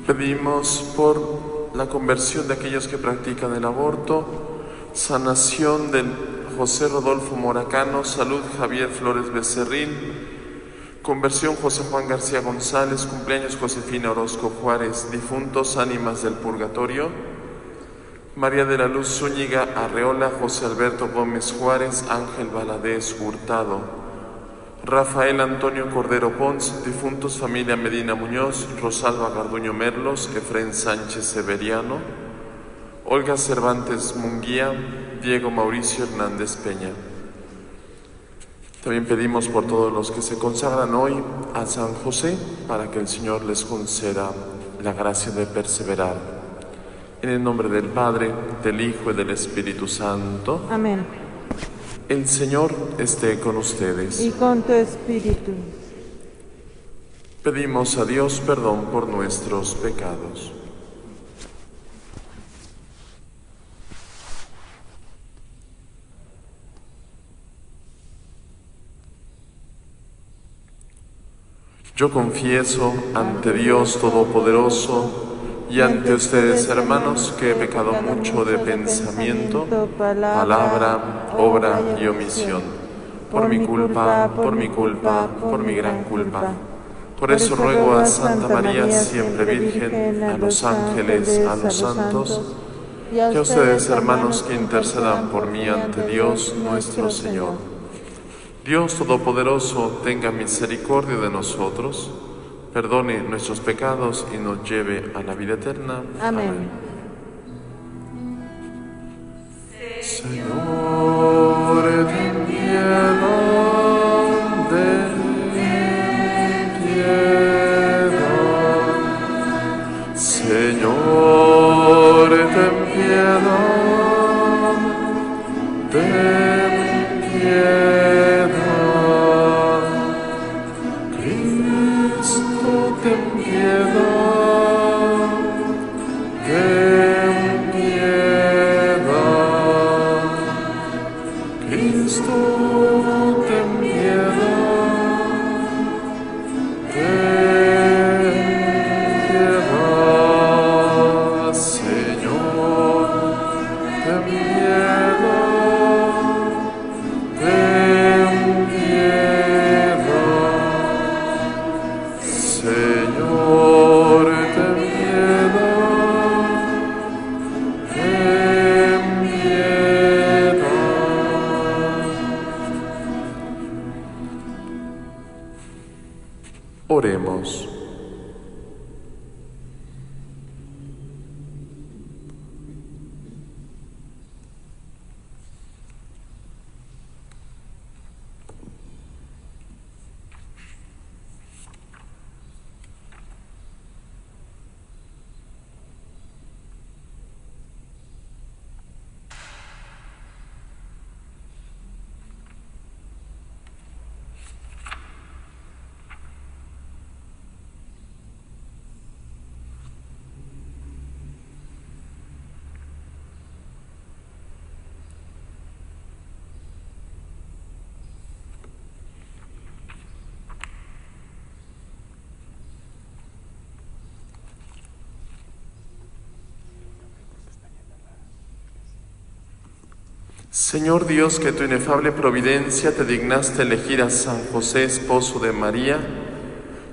Pedimos por la conversión de aquellos que practican el aborto, sanación de José Rodolfo Moracano, salud Javier Flores Becerril, conversión José Juan García González, cumpleaños Josefina Orozco Juárez, difuntos ánimas del purgatorio, María de la Luz Zúñiga Arreola, José Alberto Gómez Juárez, Ángel Valadez Hurtado, Rafael Antonio Cordero Pons, difuntos familia Medina Muñoz, Rosalba Garduño Merlos, Efrén Sánchez Severiano, Olga Cervantes Munguía, Diego Mauricio Hernández Peña. También pedimos por todos los que se consagran hoy a San José, para que el Señor les conceda la gracia de perseverar. En el nombre del Padre, del Hijo y del Espíritu Santo. Amén. El Señor esté con ustedes. Y con tu espíritu. Pedimos a Dios perdón por nuestros pecados. Yo confieso ante Dios Todopoderoso y ante ustedes, hermanos, que he pecado mucho de pensamiento, palabra, obra y omisión, por mi culpa, por mi gran culpa. Por eso ruego a Santa María, siempre Virgen, a los ángeles, a los santos, y a ustedes, hermanos, que intercedan por mí ante Dios nuestro Señor. Dios Todopoderoso, tenga misericordia de nosotros, perdone nuestros pecados y nos lleve a la vida eterna. Amén. Señor, ten piedad, ten piedad. Señor, ten piedad, ten piedad. Cristo, ten piedad, ten piedad. Cristo, ten piedad, ten piedad. Señor, ten piedad, ten piedad. Señor, ten piedad, ten piedad. Oremos. Señor Dios, que tu inefable providencia te dignaste elegir a San José, esposo de María,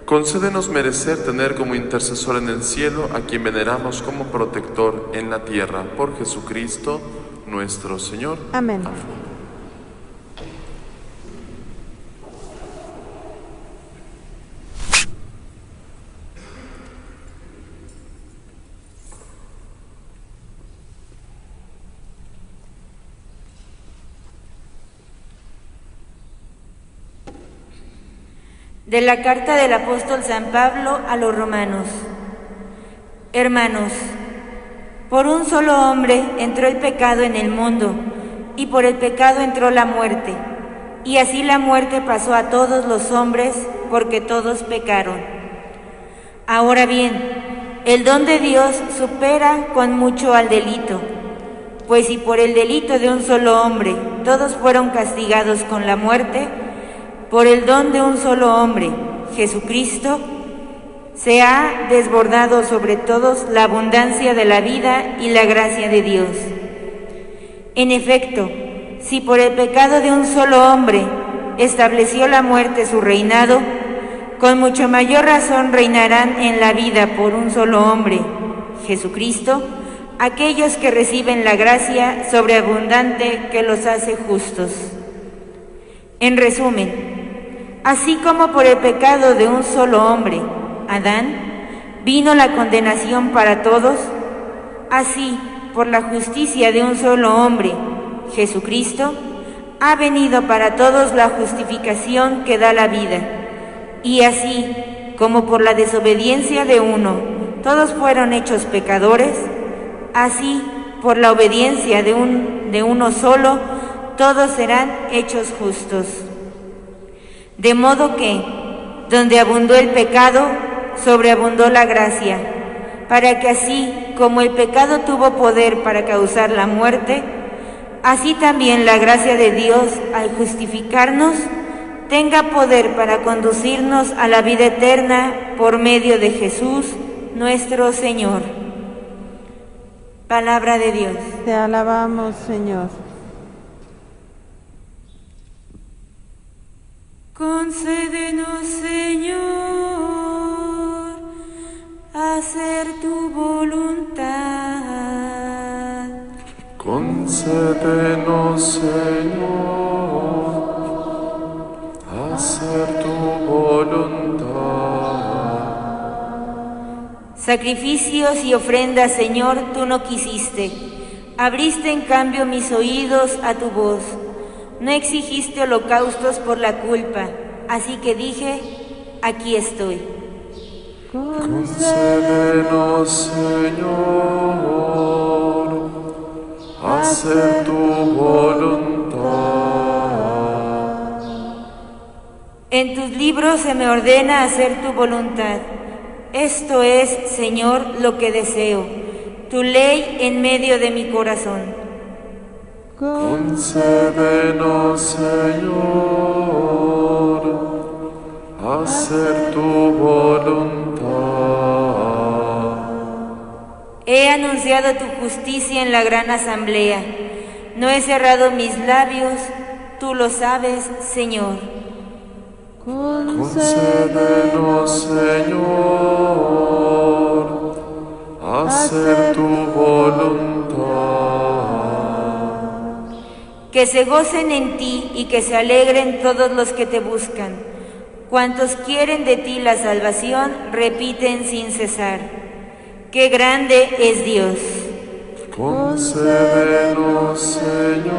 concédenos merecer tener como intercesor en el cielo a quien veneramos como protector en la tierra, por Jesucristo nuestro Señor. Amén. De la carta del apóstol San Pablo a los romanos. Hermanos, por un solo hombre entró el pecado en el mundo, y por el pecado entró la muerte, y así la muerte pasó a todos los hombres, porque todos pecaron. Ahora bien, el don de Dios supera con mucho al delito, pues si por el delito de un solo hombre todos fueron castigados con la muerte, por el don de un solo hombre, Jesucristo, se ha desbordado sobre todos la abundancia de la vida y la gracia de Dios. En efecto, si por el pecado de un solo hombre estableció la muerte su reinado, con mucho mayor razón reinarán en la vida por un solo hombre, Jesucristo, aquellos que reciben la gracia sobreabundante que los hace justos. En resumen, así como por el pecado de un solo hombre, Adán, vino la condenación para todos, así por la justicia de un solo hombre, Jesucristo, ha venido para todos la justificación que da la vida. Y así como por la desobediencia de uno todos fueron hechos pecadores, así por la obediencia de uno solo todos serán hechos justos. De modo que, donde abundó el pecado, sobreabundó la gracia, para que así como el pecado tuvo poder para causar la muerte, así también la gracia de Dios, al justificarnos, tenga poder para conducirnos a la vida eterna por medio de Jesús, nuestro Señor. Palabra de Dios. Te alabamos, Señor. Concédenos, Señor, hacer tu voluntad. Concédenos, Señor, hacer tu voluntad. Sacrificios y ofrendas, Señor, tú no quisiste. Abriste en cambio mis oídos a tu voz. No exigiste holocaustos por la culpa, así que dije, aquí estoy. Concédenos, Señor, hacer tu voluntad. En tus libros se me ordena hacer tu voluntad. Esto es, Señor, lo que deseo, tu ley en medio de mi corazón. Concédenos, Señor, hacer tu voluntad. He anunciado tu justicia en la gran asamblea. No he cerrado mis labios, tú lo sabes, Señor. Concédenos, Señor, hacer tu voluntad. Que se gocen en ti y que se alegren todos los que te buscan. Cuantos quieren de ti la salvación, repiten sin cesar: ¡qué grande es Dios! Concédenos, Señor,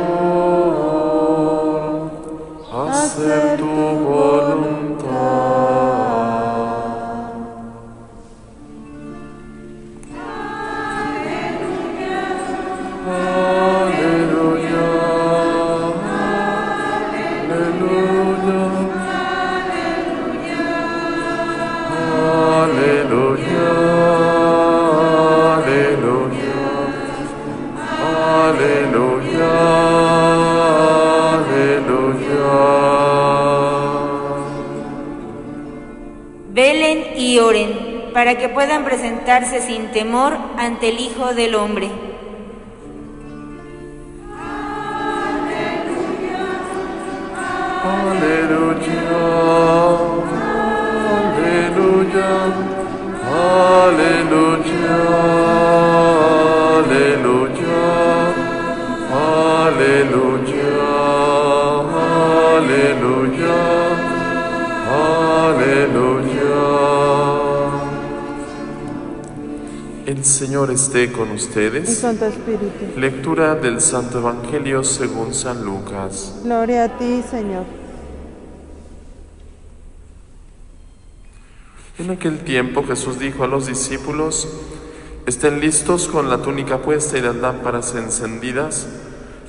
hacer tu voluntad. Aleluya, aleluya, aleluya, aleluya, aleluya. Velen y oren para que puedan presentarse sin temor ante el Hijo del Hombre. Aleluya, aleluya, aleluya, aleluya, aleluya, aleluya, aleluya. El Señor esté con Y ustedes. con tu espíritu. Lectura del Santo Evangelio según San Lucas. Gloria a ti, Señor. En aquel tiempo Jesús dijo a los discípulos: estén listos con la túnica puesta y las lámparas encendidas.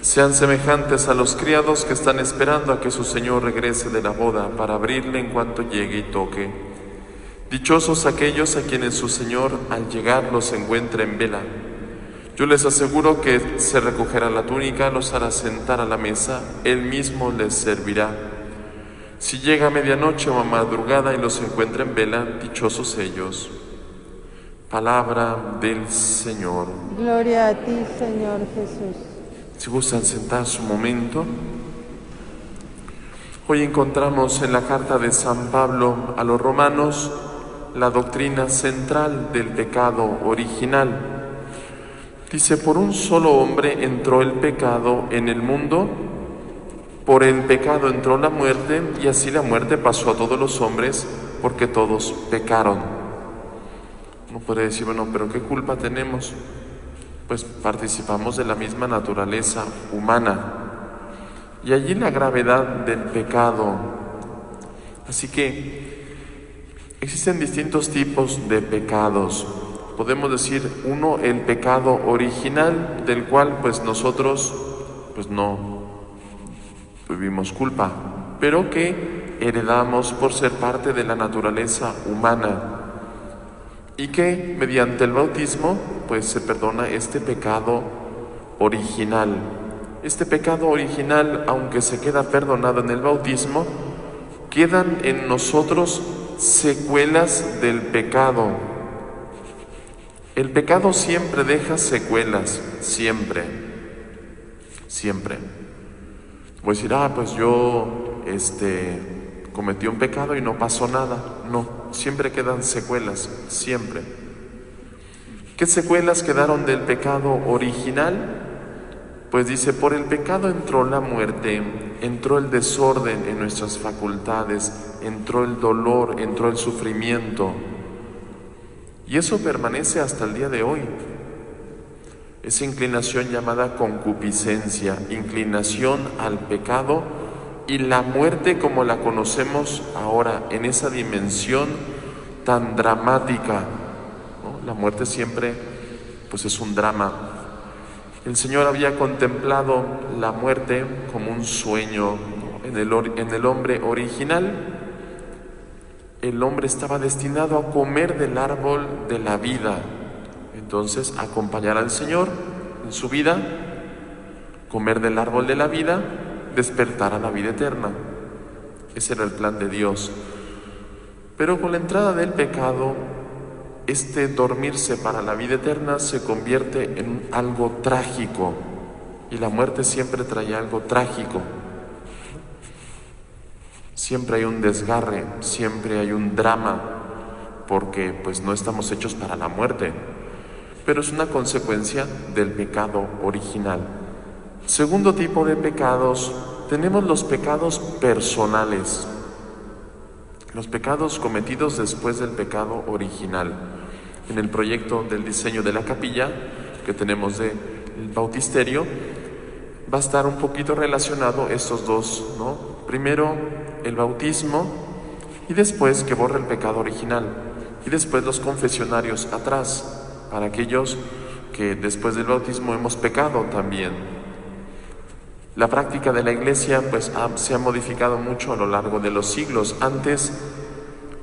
Sean semejantes a los criados que están esperando a que su Señor regrese de la boda para abrirle en cuanto llegue y toque. Dichosos aquellos a quienes su Señor al llegar los encuentre en vela. Yo les aseguro que se recogerá la túnica, los hará sentar a la mesa, Él mismo les servirá. Si llega a medianoche o a madrugada y los encuentra en vela, dichosos ellos. Palabra del Señor. Gloria a ti, Señor Jesús. Si gustan sentarse un momento. Hoy encontramos en la carta de San Pablo a los romanos la doctrina central del pecado original. Dice: por un solo hombre entró el pecado en el mundo, por el pecado entró la muerte, y así la muerte pasó a todos los hombres, porque todos pecaron. Uno puede decir, bueno, pero ¿qué culpa tenemos? Pues participamos de la misma naturaleza humana. Y allí la gravedad del pecado. Así que existen distintos tipos de pecados. Podemos decir, uno, el pecado original, del cual pues nosotros no tuvimos culpa, pero que heredamos por ser parte de la naturaleza humana, y que mediante el bautismo pues se perdona este pecado original. Este pecado original, aunque se queda perdonado en el bautismo, quedan en nosotros secuelas del pecado. El pecado siempre deja secuelas, siempre. Voy a decir, pues yo cometí un pecado y no pasó nada. No, siempre quedan secuelas, siempre. ¿Qué secuelas quedaron del pecado original? Pues dice, por el pecado entró la muerte, entró el desorden en nuestras facultades, entró el dolor, entró el sufrimiento. Y eso permanece hasta el día de hoy. esa inclinación llamada concupiscencia, inclinación al pecado, y la muerte como la conocemos ahora, en esa dimensión tan dramática, ¿no? La muerte siempre pues es un drama. El Señor había contemplado la muerte como un sueño, ¿no? En el hombre original, el hombre estaba destinado a comer del árbol de la vida. Entonces, acompañar al Señor en su vida, comer del árbol de la vida, despertar a la vida eterna. Ese era el plan de Dios. Pero con la entrada del pecado, este dormirse para la vida eterna se convierte en algo trágico. Y la muerte siempre trae algo trágico. Siempre hay un desgarre, siempre hay un drama, porque pues no estamos hechos para la muerte, pero es una consecuencia del pecado original. Segundo tipo de pecados, tenemos los pecados personales, los pecados cometidos después del pecado original. En el proyecto del diseño de la capilla que tenemos del bautisterio, va a estar un poquito relacionado estos dos, ¿no? Primero el bautismo y después que borra el pecado original, y después los confesionarios atrás, para aquellos que después del bautismo hemos pecado también. La práctica de la Iglesia pues se ha modificado mucho a lo largo de los siglos. Antes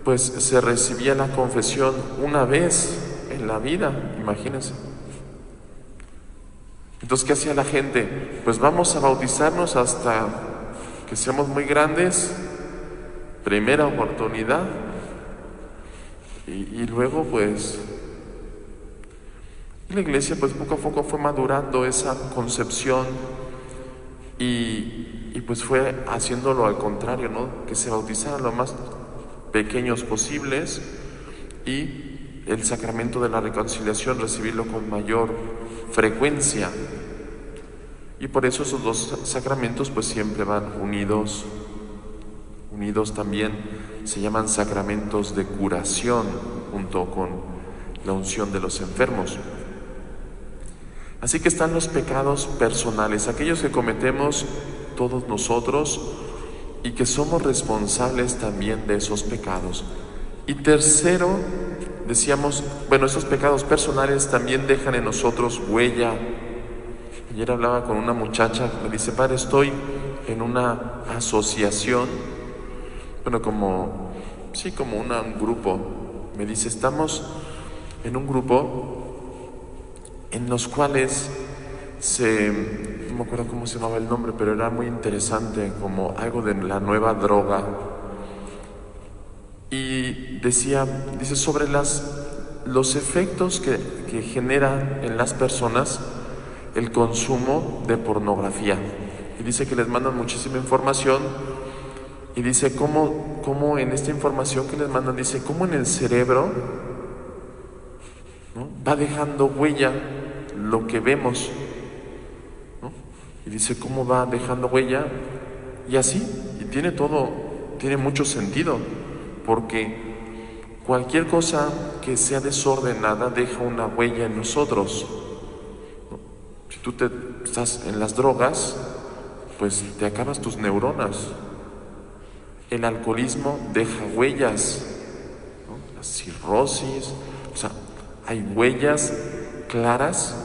pues se recibía la confesión una vez en la vida, imagínense. Entonces, ¿qué hacía la gente? Pues vamos a bautizarnos hasta que seamos muy grandes, primera oportunidad, y luego pues la Iglesia pues poco a poco fue madurando esa concepción y pues fue haciéndolo al contrario, ¿no? Que se bautizaran lo más pequeños posibles, y el sacramento de la reconciliación recibirlo con mayor frecuencia. Y por eso esos dos sacramentos pues siempre van unidos también, se llaman sacramentos de curación junto con la unción de los enfermos. Así que están los pecados personales, aquellos que cometemos todos nosotros y que somos responsables también de esos pecados. Y tercero, decíamos, bueno, esos pecados personales también dejan en nosotros huella. Ayer hablaba con una muchacha que me dice: padre, estoy en una asociación, bueno, como un grupo. Me dice, estamos en un grupo en los cuales no me acuerdo cómo se llamaba el nombre, pero era muy interesante, como algo de la nueva droga. Y dice sobre los efectos que genera en las personas el consumo de pornografía. Y dice que les mandan muchísima información, y dice cómo en esta información que les mandan, dice cómo en el cerebro, ¿no?, va dejando huella lo que vemos, ¿no? Y dice cómo va dejando huella, y así, y tiene mucho sentido, porque cualquier cosa que sea desordenada deja una huella en nosotros. Si tú estás en las drogas, pues te acabas tus neuronas. El alcoholismo deja huellas, ¿no? La cirrosis, o sea, hay huellas claras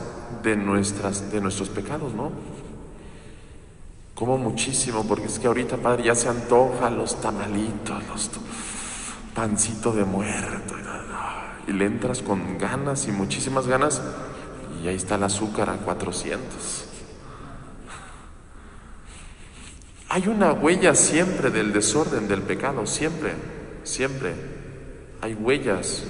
de nuestros pecados, ¿no? Como muchísimo, porque es que ahorita, padre, ya se antoja los tamalitos, los pancito de muerto, y le entras con ganas y muchísimas ganas, y ahí está el azúcar a 400. Hay una huella siempre del desorden, del pecado, siempre hay huellas.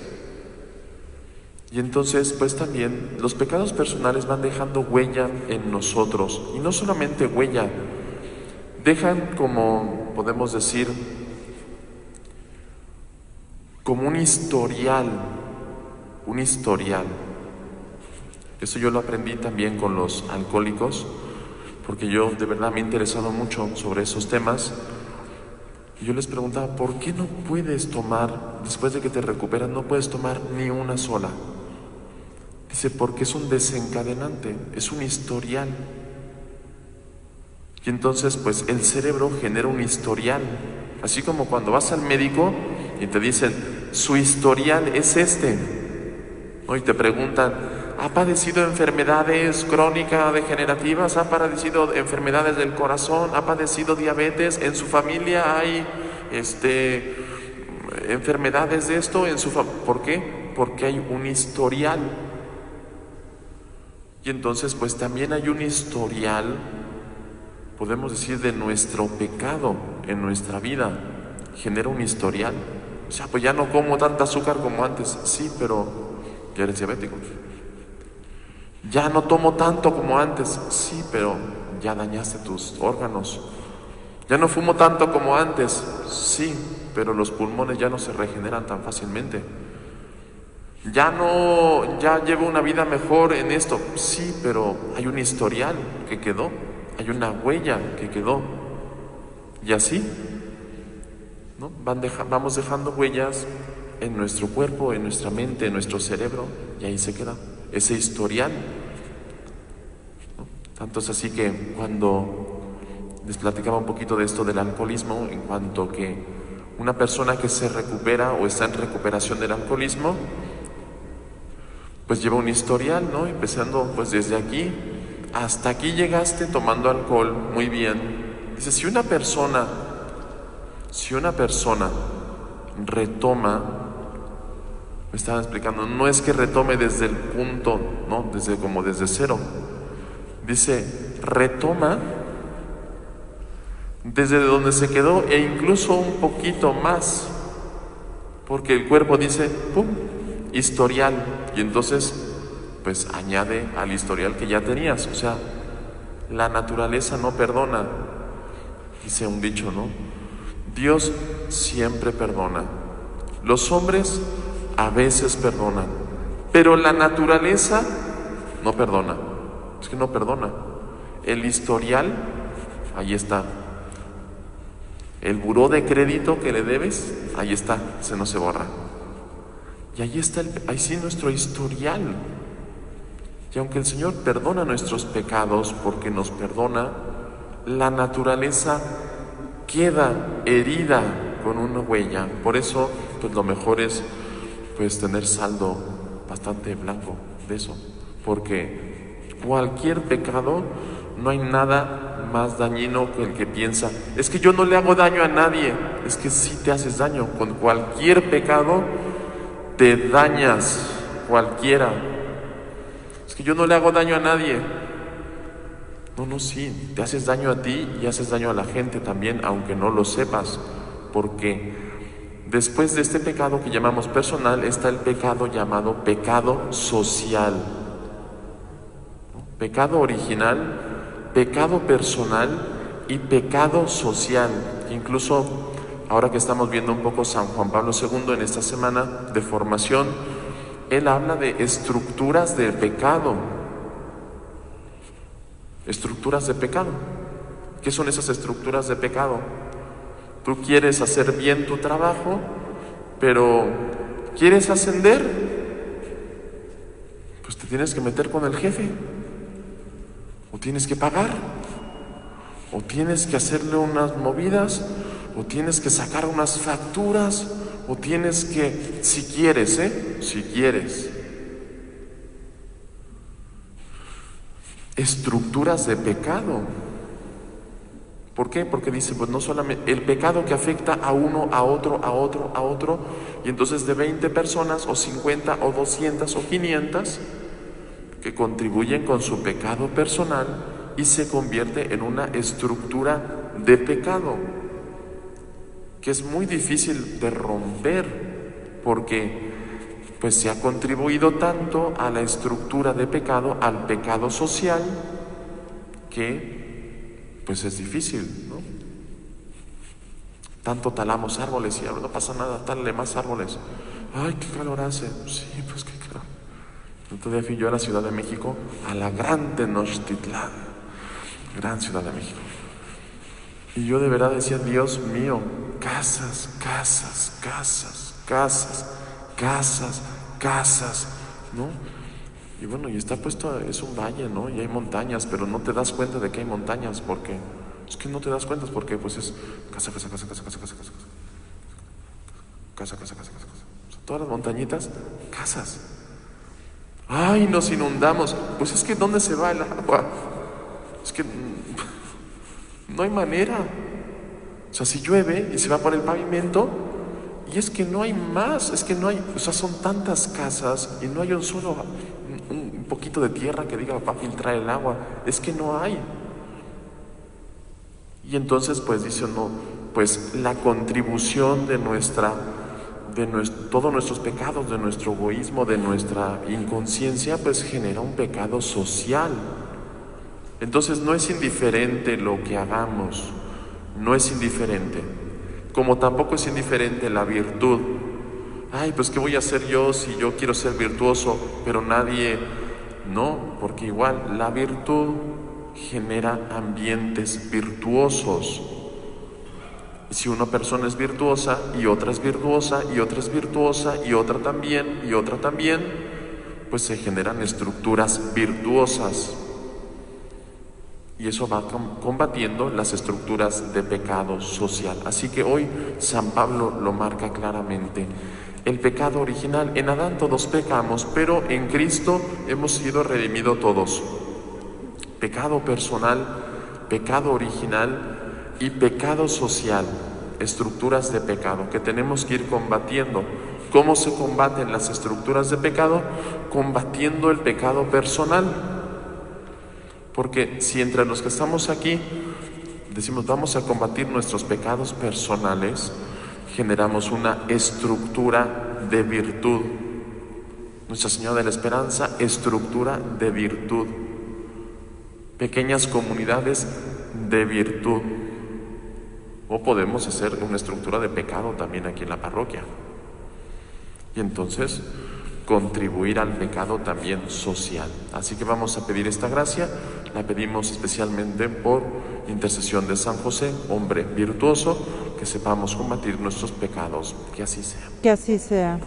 Y entonces pues también los pecados personales van dejando huella en nosotros, y no solamente huella, dejan, como podemos decir, como un historial. Eso yo lo aprendí también con los alcohólicos, porque yo de verdad me he interesado mucho sobre esos temas. Y yo les preguntaba, ¿por qué no puedes tomar, después de que te recuperas, no puedes tomar ni una sola? Dice, porque es un desencadenante, es un historial. Y entonces, pues el cerebro genera un historial. Así como cuando vas al médico y te dicen, su historial es este, ¿no? Y te preguntan, ¿ha padecido enfermedades crónicas degenerativas? ¿Ha padecido enfermedades del corazón? ¿Ha padecido diabetes? ¿En su familia hay enfermedades de esto? ¿Por qué? Porque hay un historial. Y entonces pues también hay un historial, podemos decir, de nuestro pecado en nuestra vida. Genera un historial. O sea, pues ya no como tanta azúcar como antes. Sí, pero ya eres diabético. Ya no tomo tanto como antes. Sí, pero ya dañaste tus órganos. Ya no fumo tanto como antes. Sí, pero los pulmones ya no se regeneran tan fácilmente. Ya llevo una vida mejor en esto. Sí, pero hay un historial que quedó. Hay una huella que quedó. Y así, ¿no? Vamos dejando huellas en nuestro cuerpo, en nuestra mente, en nuestro cerebro, y ahí se queda ese historial, ¿no? Tanto es así que cuando les platicaba un poquito de esto del alcoholismo, en cuanto que una persona que se recupera o está en recuperación del alcoholismo, pues lleva un historial, ¿no? Empezando pues desde aquí, hasta aquí llegaste tomando alcohol, muy bien. Dice, si una persona retoma, me estaban explicando, no es que retome desde el punto, ¿no? Desde cero. Dice, retoma desde donde se quedó e incluso un poquito más, porque el cuerpo dice, ¡pum!, historial, y entonces pues añade al historial que ya tenías. O sea, la naturaleza no perdona. Dice un dicho, ¿no? Dios siempre perdona. Los hombres a veces perdonan, pero la naturaleza no perdona. Es que no perdona. El historial, ahí está. El buró de crédito que le debes, ahí está, no se borra. Y ahí está, ahí sí, nuestro historial. Y aunque el Señor perdona nuestros pecados, porque nos perdona, la naturaleza queda herida con una huella. Por eso, pues lo mejor es pues tener saldo bastante blanco de eso, porque cualquier pecado, no hay nada más dañino que el que piensa, es que yo no le hago daño a nadie. Es que sí te haces daño. Con cualquier pecado te dañas, cualquiera. Es que yo no le hago daño a nadie. No, sí, te haces daño a ti y haces daño a la gente también, aunque no lo sepas, porque después de este pecado que llamamos personal está el pecado llamado pecado social. Pecado original, pecado personal y pecado social. Incluso ahora que estamos viendo un poco San Juan Pablo II en esta semana de formación, él habla de estructuras de pecado. Estructuras de pecado. ¿Qué son esas estructuras de pecado? Tú quieres hacer bien tu trabajo, pero ¿quieres ascender? Pues te tienes que meter con el jefe, o tienes que pagar, o tienes que hacerle unas movidas, o tienes que sacar unas facturas, o tienes que, si quieres, estructuras de pecado. ¿Por qué? Porque dice, pues no solamente el pecado que afecta a uno, a otro, y entonces de 20 personas, o 50, o 200, o 500, que contribuyen con su pecado personal y se convierte en una estructura de pecado, que es muy difícil de romper, porque pues se ha contribuido tanto a la estructura de pecado, al pecado social, que pues es difícil, ¿no? Tanto talamos árboles y ahora no pasa nada, tálale más árboles. Ay, qué calor hace. Sí, pues qué calor. El otro día fui yo a la Ciudad de México, a la gran Tenochtitlán, gran Ciudad de México. Y yo de verdad decía, Dios mío, casas, ¿no? Y bueno, y está puesto, es un valle, ¿no? Y hay montañas, pero no te das cuenta de que hay montañas, porque es que no te das cuenta, porque pues es casa, casa, casa, casa, casa, casa, casa, casa, casa, casa, casa, casa. O sea, todas las montañitas, casas. Ay, nos inundamos. Pues es que ¿dónde se va el agua? Es que no hay manera. O sea, si llueve y se va por el pavimento, y es que no hay más, es que no hay, o sea, son tantas casas y no hay un solo, un poquito de tierra que diga para filtrar el agua, es que no hay. Y entonces pues dice uno, pues la contribución de todos nuestros pecados, de nuestro egoísmo, de nuestra inconsciencia, pues genera un pecado social. Entonces no es indiferente lo que hagamos, no es indiferente, como tampoco es indiferente la virtud. Ay, pues ¿qué voy a hacer yo si yo quiero ser virtuoso, pero nadie? No, porque igual la virtud genera ambientes virtuosos. Y si una persona es virtuosa y otra es virtuosa y otra es virtuosa y otra también, pues se generan estructuras virtuosas. Y eso va combatiendo las estructuras de pecado social. Así que hoy San Pablo lo marca claramente. El pecado original, en Adán todos pecamos, pero en Cristo hemos sido redimidos todos. Pecado personal, pecado original y pecado social, estructuras de pecado que tenemos que ir combatiendo. ¿Cómo se combaten las estructuras de pecado? Combatiendo el pecado personal. Porque si entre los que estamos aquí decimos vamos a combatir nuestros pecados personales, generamos una estructura de virtud. Nuestra Señora de la Esperanza, estructura de virtud. Pequeñas comunidades de virtud. O podemos hacer una estructura de pecado también aquí en la parroquia. Y entonces contribuir al pecado también social. Así que vamos a pedir esta gracia, la pedimos especialmente por intercesión de San José, hombre virtuoso, que sepamos combatir nuestros pecados. Que así sea. Que así sea.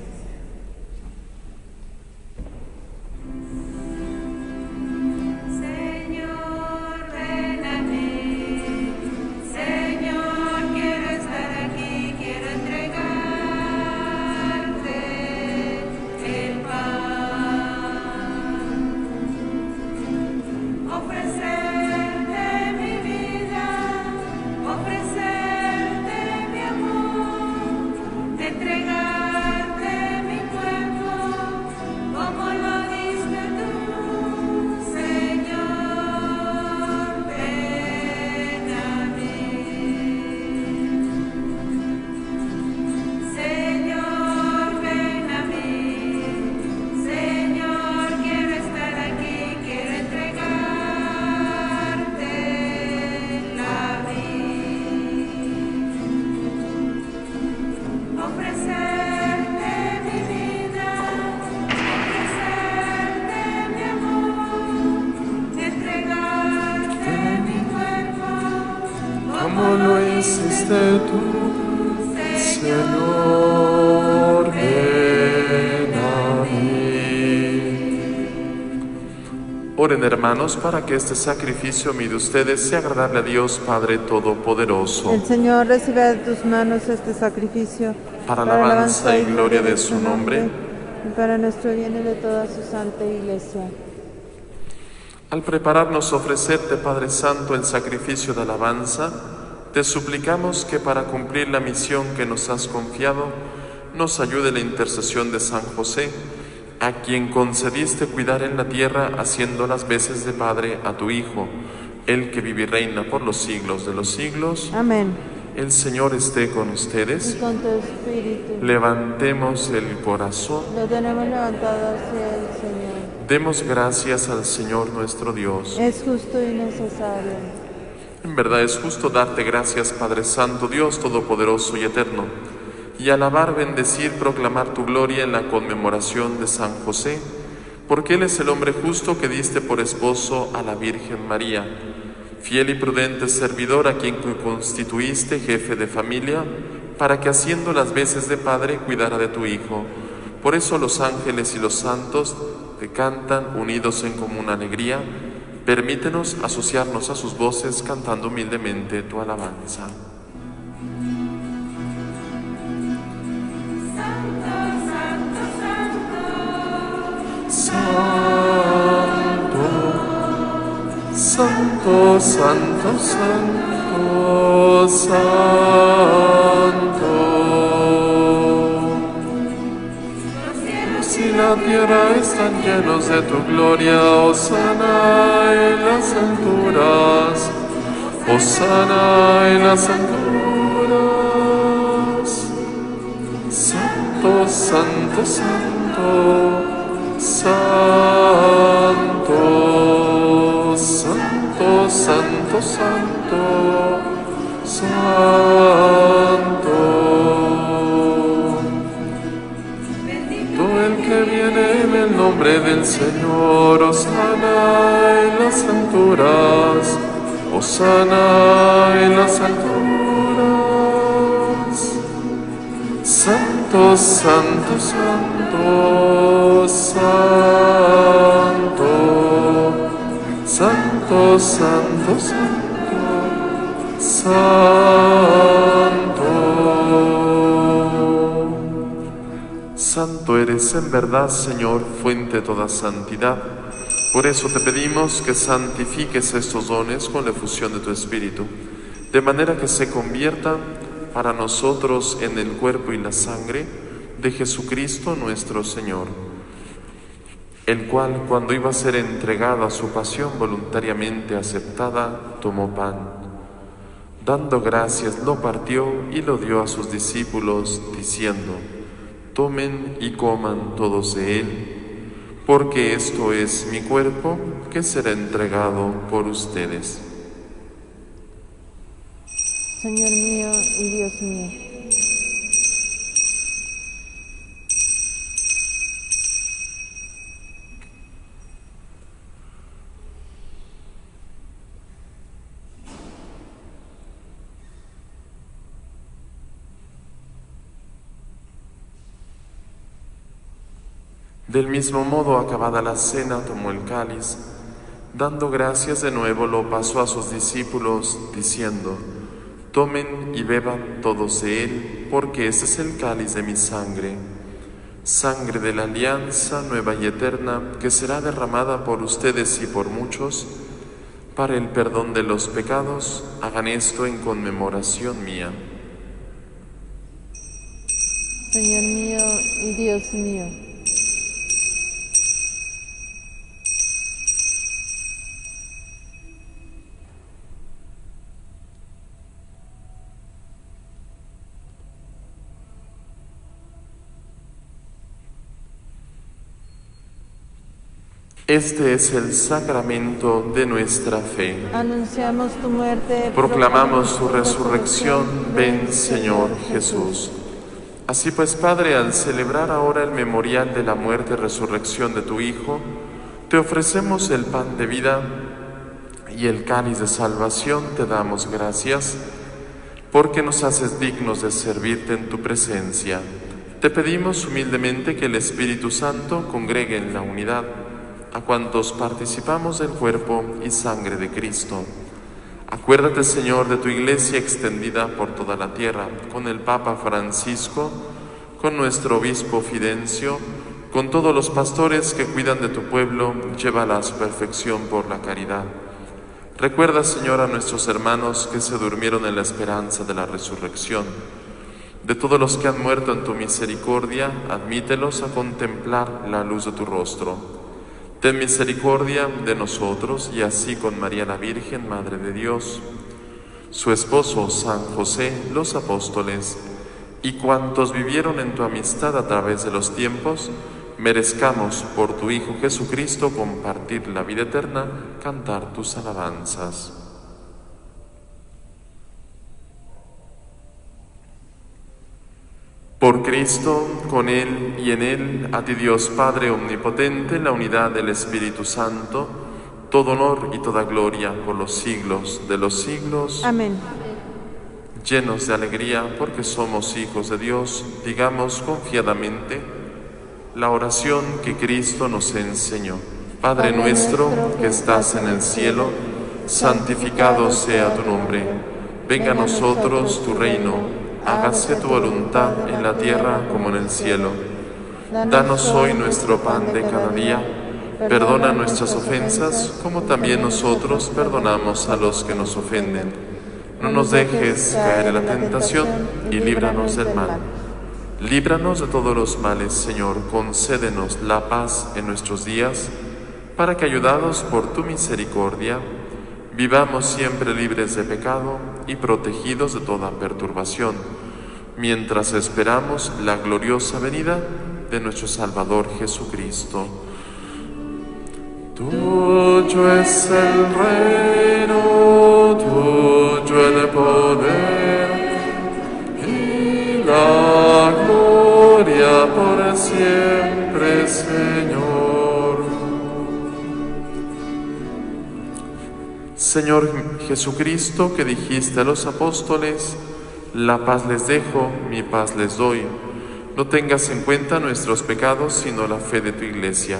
Como lo hiciste tú, Señor, ven a mí. Oren, hermanos, para que este sacrificio mío de ustedes sea agradable a Dios Padre Todopoderoso. El Señor reciba de tus manos este sacrificio Para alabanza y gloria de su nombre, y para nuestro bien y de toda su santa Iglesia. al prepararnos a ofrecerte, Padre Santo, el sacrificio de alabanza, te suplicamos que para cumplir la misión que nos has confiado, nos ayude la intercesión de San José, a quien concediste cuidar en la tierra, haciendo las veces de Padre a tu Hijo, el que vive y reina por los siglos de los siglos. Amén. El Señor esté con ustedes. Y con tu espíritu. Levantemos el corazón. Lo tenemos levantado hacia el Señor. Demos gracias al Señor nuestro Dios. Es justo y necesario. En verdad es justo darte gracias, Padre Santo, Dios Todopoderoso y Eterno, y alabar, bendecir, proclamar tu gloria en la conmemoración de San José, porque Él es el hombre justo que diste por esposo a la Virgen María, fiel y prudente servidor a quien constituiste jefe de familia, para que haciendo las veces de padre cuidara de tu Hijo. Por eso los ángeles y los santos que cantan unidos en común alegría, permítenos asociarnos a sus voces cantando humildemente tu alabanza. Santo, Santo, Santo, Santo, Santo. Los cielos y la tierra están llenos de tu gloria. Hosana en las alturas, Hosana en las alturas. Santo, Santo, Santo. Santo, Santo, Santo, Santo, Santo. Bendito el que viene en el nombre del Señor. Hosana en las alturas, Hosana en las alturas. Santo, Santo, Santo, Santo, Santo, Santo, Santo, Santo. Santo eres en verdad, Señor, fuente de toda santidad. Por eso te pedimos que santifiques estos dones con la efusión de tu Espíritu, de manera que se conviertan para nosotros en el cuerpo y la sangre de Jesucristo nuestro Señor, el cual, cuando iba a ser entregado a su pasión voluntariamente aceptada, tomó pan. Dando gracias, lo partió y lo dio a sus discípulos, diciendo: tomen y coman todos de él, porque esto es mi cuerpo que será entregado por ustedes. Señor mío y Dios mío. Del mismo modo, acabada la cena, tomó el cáliz, dando gracias de nuevo, lo pasó a sus discípulos, diciendo: tomen y beban todos de él, porque este es el cáliz de mi sangre, sangre de la alianza nueva y eterna, que será derramada por ustedes y por muchos, para el perdón de los pecados. Hagan esto en conmemoración mía. Señor mío y Dios mío. Este es el sacramento de nuestra fe. Anunciamos tu muerte, Proclamamos tu resurrección. Ven, Señor Jesús. Así pues, Padre, al celebrar ahora el memorial de la muerte y resurrección de tu Hijo, te ofrecemos el pan de vida y el cáliz de salvación. Te damos gracias porque nos haces dignos de servirte en tu presencia. Te pedimos humildemente que el Espíritu Santo congregue en la unidad a cuantos participamos del cuerpo y sangre de Cristo. Acuérdate, Señor, de tu Iglesia extendida por toda la tierra, con el Papa Francisco, con nuestro Obispo Fidencio, con todos los pastores que cuidan de tu pueblo. Llévala a su perfección por la caridad. Recuerda, Señor, a nuestros hermanos que se durmieron en la esperanza de la resurrección. De todos los que han muerto en tu misericordia, admítelos a contemplar la luz de tu rostro. Ten misericordia de nosotros, y así con María la Virgen, Madre de Dios, su esposo San José, los apóstoles, y cuantos vivieron en tu amistad a través de los tiempos, merezcamos por tu Hijo Jesucristo compartir la vida eterna, cantar tus alabanzas. Por Cristo, con Él y en Él, a ti Dios Padre Omnipotente, en la unidad del Espíritu Santo, todo honor y toda gloria por los siglos de los siglos. Amén. Llenos de alegría porque somos hijos de Dios, digamos confiadamente la oración que Cristo nos enseñó. Padre nuestro que estás en el cielo, santificado sea tu nombre. Venga a nosotros tu reino, hágase tu voluntad en la tierra como en el cielo. Danos hoy nuestro pan de cada día, perdona nuestras ofensas como también nosotros perdonamos a los que nos ofenden. No nos dejes caer en la tentación y líbranos del mal. Líbranos de todos los males, Señor, concédenos la paz en nuestros días, para que, ayudados por tu misericordia, vivamos siempre libres de pecado y protegidos de toda perturbación, mientras esperamos la gloriosa venida de nuestro Salvador Jesucristo. Tuyo es el reino, tuyo el poder y la gloria por siempre, Señor. Señor Jesucristo, que dijiste a los apóstoles, la paz les dejo, mi paz les doy. No tengas en cuenta nuestros pecados, sino la fe de tu Iglesia.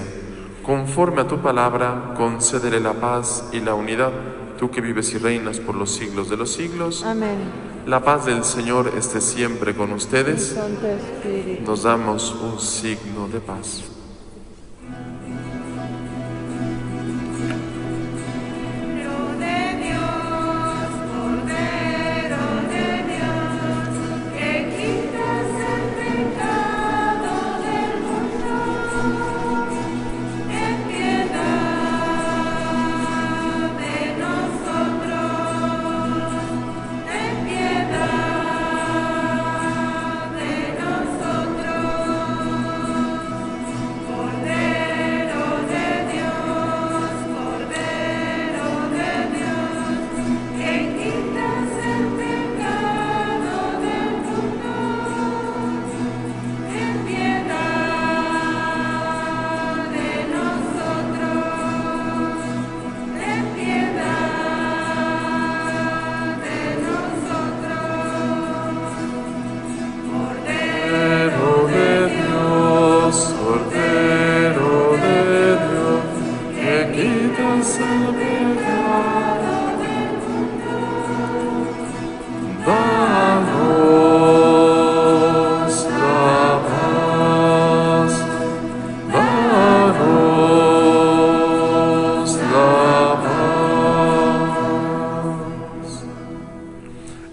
Conforme a tu palabra, concédele la paz y la unidad, tú que vives y reinas por los siglos de los siglos. Amén. La paz del Señor esté siempre con ustedes. Con tu espíritu. Nos damos un signo de paz.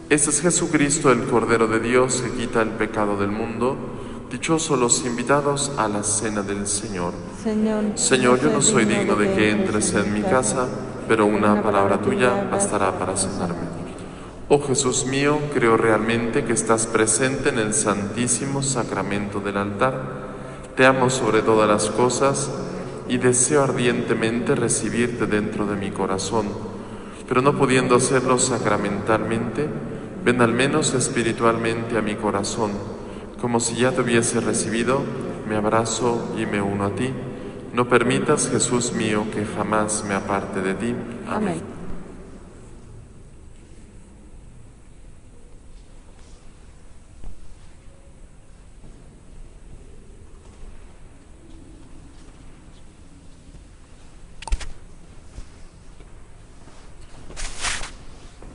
Este es Jesucristo, el Cordero de Dios, que quita el pecado del mundo. Dichosos los invitados a la cena del Señor. Señor, yo no soy digno de que entres en mi casa, pero una palabra tuya bastará para sanarme. Oh Jesús mío, creo realmente que estás presente en el santísimo sacramento del altar. Te amo sobre todas las cosas y deseo ardientemente recibirte dentro de mi corazón, pero no pudiendo hacerlo sacramentalmente, ven al menos espiritualmente a mi corazón. Como si ya te hubiese recibido, me abrazo y me uno a ti. No permitas, Jesús mío, que jamás me aparte de ti. Amén.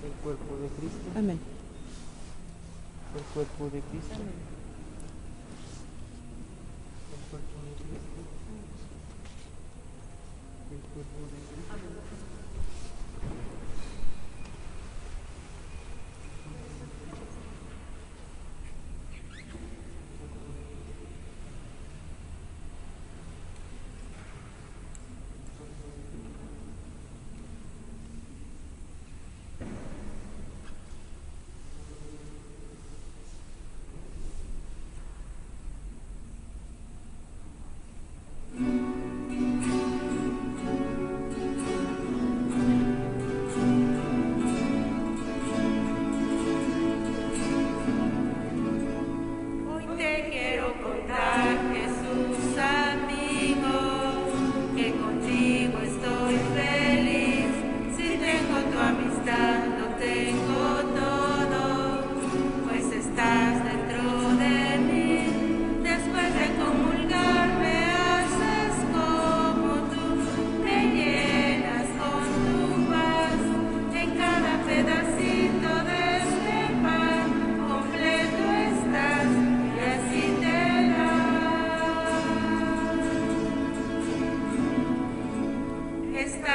El cuerpo de Cristo. Amén. El cuerpo de Cristo. El cuerpo de Cristo. El cuerpo de Cristo.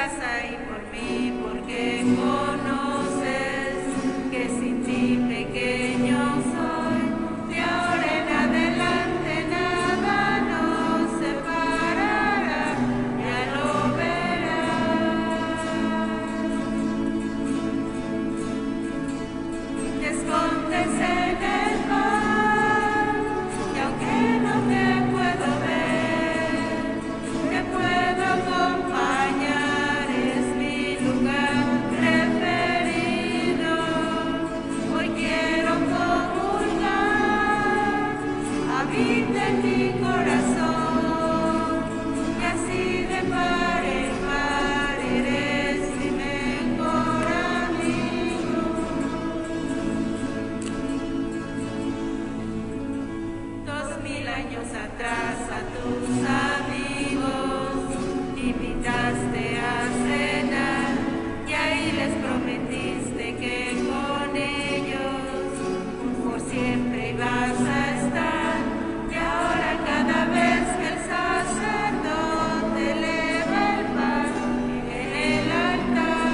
Estás ahí por mí porque conoces que sin ti pequeño soy. De ahora en adelante nada nos separará, ya lo verás. Te escondes en el mar y aunque no te puedo ver, te puedo acompañar, es mi lugar preferido. Hoy quiero comulgar, habita en mi corazón, y así de par en par eres mi mejor amigo. 2000 años atrás a tus amigos invitaste a cenar y ahí les prometiste que con ellos por siempre ibas a estar. Y ahora cada vez que el sacerdote eleva el pan en el altar,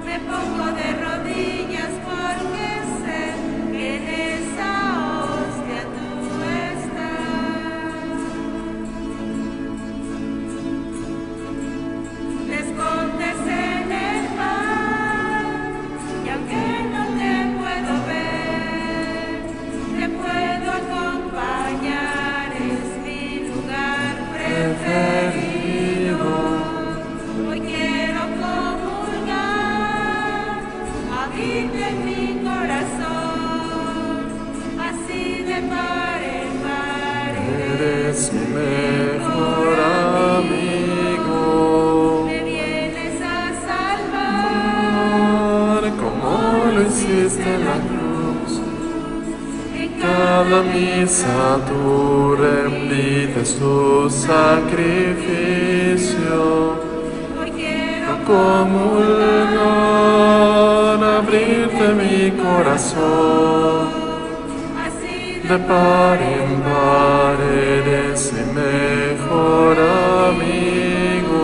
me pongo de rodillas porque sé que en esa hostia tú estás. Te escondes en el mar y aunque no te puedo ver, te puedo acompañar, es mi lugar preferido. Hoy quiero comulgar, habita en mi corazón, así de par en par Eres mi mejor amigo. me vienes a salvar. Como lo hiciste en la cruz, En cada misa tú repites tu sacrificio. hoy quiero Comulgar, abrirte mi corazón, así de par en par eres mi mejor amigo.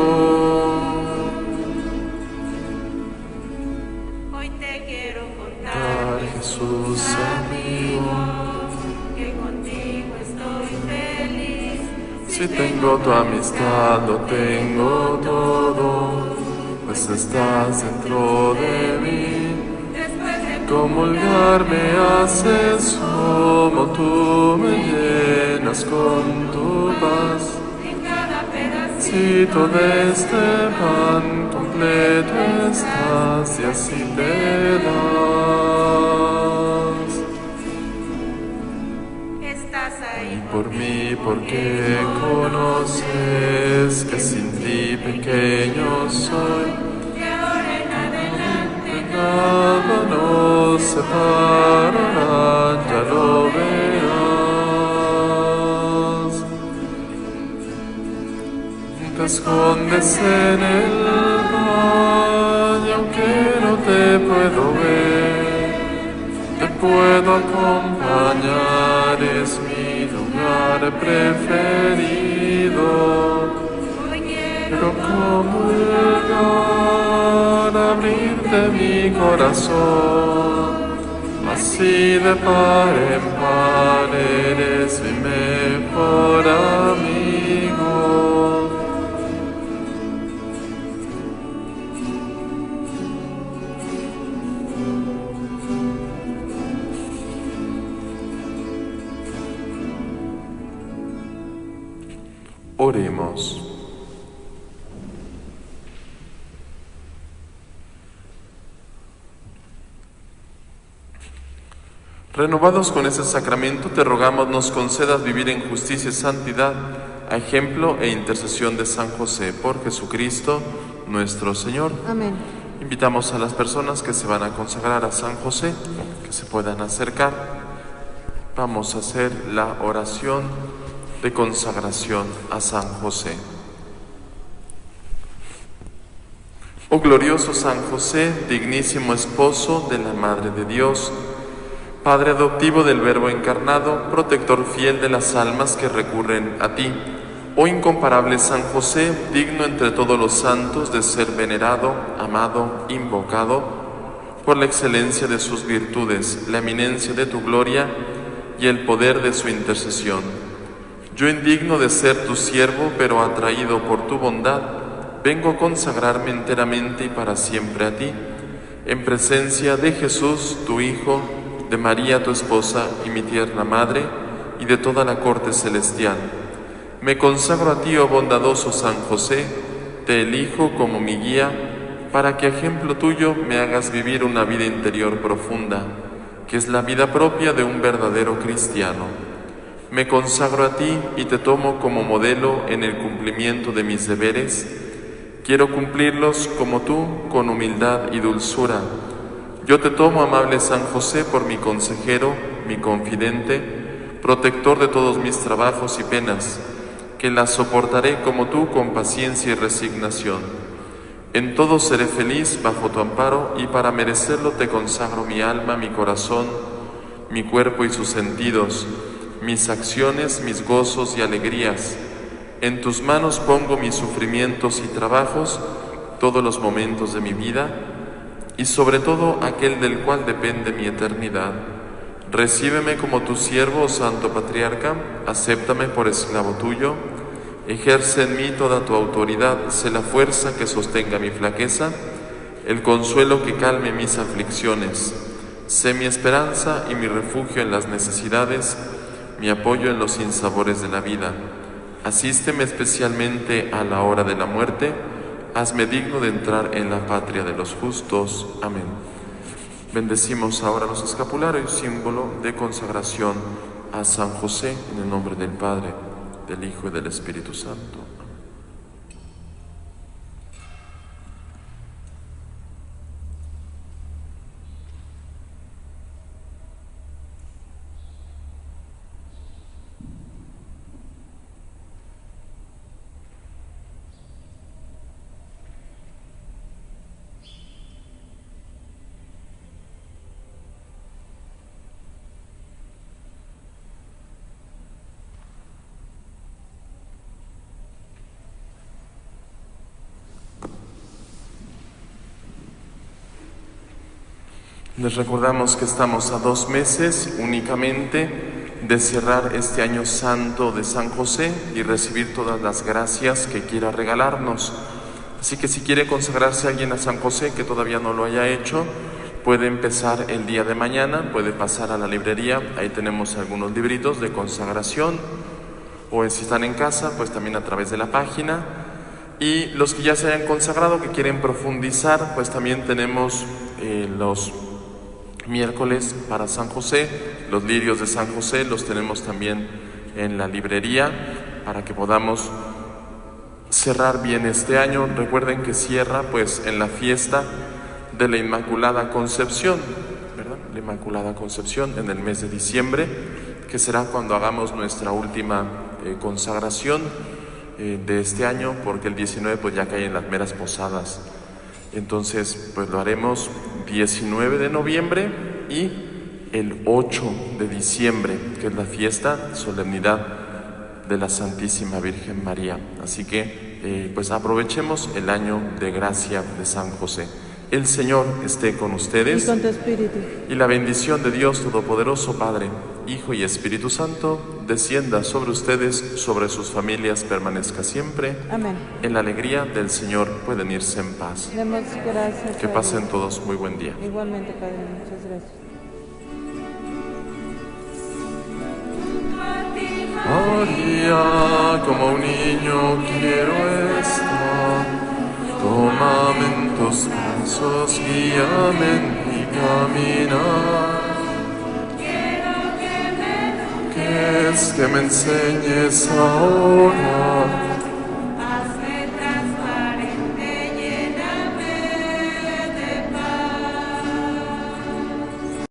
hoy te quiero contar, Jesús amigo, que contigo estoy feliz. si tengo tu amistad lo tengo todo, pues estás dentro de mí. Después de Comulgar me haces como tú me llenas con tu paz. en cada pedacito Pedacito de este pan completo estás y así te das. estás ahí Por mí porque conoces que sin ti pequeño soy. de ahora en adelante. Nada nos separará, ya lo verás. Te escondes en el mar y aunque no te puedo ver, te puedo acompañar, es mi lugar preferido. Hoy quiero Pero comulgar, abrirte mi corazón, así de par en par eres mi mejor amigo. Oremos. Renovados con ese sacramento, te rogamos nos concedas vivir en justicia y santidad, a ejemplo e intercesión de San José, por Jesucristo nuestro Señor. Amén. Invitamos a las personas que se van a consagrar a San José, que se puedan acercar. Vamos a hacer la oración de consagración a San José. Oh glorioso San José, dignísimo esposo de la Madre de Dios, Padre adoptivo del Verbo encarnado, protector fiel de las almas que recurren a ti, Oh incomparable San José, digno entre todos los santos de ser venerado, amado, invocado, por la excelencia de sus virtudes, la eminencia de tu gloria y el poder de su intercesión. Yo, indigno de ser tu siervo, pero atraído por tu bondad, vengo a consagrarme enteramente y para siempre a ti, en presencia de Jesús, tu Hijo, de María, tu esposa, y mi tierna Madre, y de toda la corte celestial. Me consagro a ti, oh bondadoso San José, te elijo como mi guía, para que a ejemplo tuyo me hagas vivir una vida interior profunda, que es la vida propia de un verdadero cristiano. Me consagro a ti y te tomo como modelo en el cumplimiento de mis deberes. Quiero cumplirlos como tú, con humildad y dulzura. Yo te tomo, amable San José, por mi consejero, mi confidente, protector de todos mis trabajos y penas, que las soportaré como tú con paciencia y resignación. En todo seré feliz bajo tu amparo y para merecerlo te consagro mi alma, mi corazón, mi cuerpo y sus sentidos, mis acciones, mis gozos y alegrías. En tus manos pongo mis sufrimientos y trabajos, todos los momentos de mi vida y sobre todo aquel del cual depende mi eternidad. Recíbeme como tu siervo, oh Santo Patriarca, acéptame por esclavo tuyo, ejerce en mí toda tu autoridad, sé la fuerza que sostenga mi flaqueza, el consuelo que calme mis aflicciones, sé mi esperanza y mi refugio en las necesidades, mi apoyo en los sinsabores de la vida. Asísteme especialmente a la hora de la muerte, hazme digno de entrar en la patria de los justos. Amén. Bendecimos ahora los escapularios, símbolo de consagración a San José, en el nombre del Padre, del Hijo y del Espíritu Santo. Les recordamos que estamos a 2 meses únicamente de cerrar este año santo de San José y recibir todas las gracias que quiera regalarnos. Así que si quiere consagrarse alguien a San José que todavía no lo haya hecho, puede empezar el día de mañana, puede pasar a la librería, ahí tenemos algunos libritos de consagración, o si están en casa, pues también a través de la página. Y los que ya se hayan consagrado, que quieren profundizar, pues también tenemos los miércoles para San José, los lirios de San José, los tenemos también en la librería para que podamos cerrar bien este año. Recuerden que cierra pues en la fiesta de la Inmaculada Concepción, ¿verdad? La Inmaculada Concepción en el mes de diciembre, que será cuando hagamos nuestra última consagración de este año, porque el 19 pues ya caen las meras posadas. Entonces pues lo haremos 19 de noviembre y el 8 de diciembre, que es la fiesta, solemnidad de la Santísima Virgen María. Así que pues aprovechemos el año de gracia de San José. El Señor esté con ustedes. Y con tu espíritu. Y la bendición de Dios Todopoderoso, Padre, Hijo y Espíritu Santo, descienda sobre ustedes, sobre sus familias, permanezca siempre. Amén. En la alegría del Señor pueden irse en paz. Demos gracias. Que a pasen Dios. todos muy buen día. Igualmente, Padre, muchas gracias. María, como un niño quiero estar. Tómame en tus brazos, guíame en mi caminar. Quiero que me enseñes ahora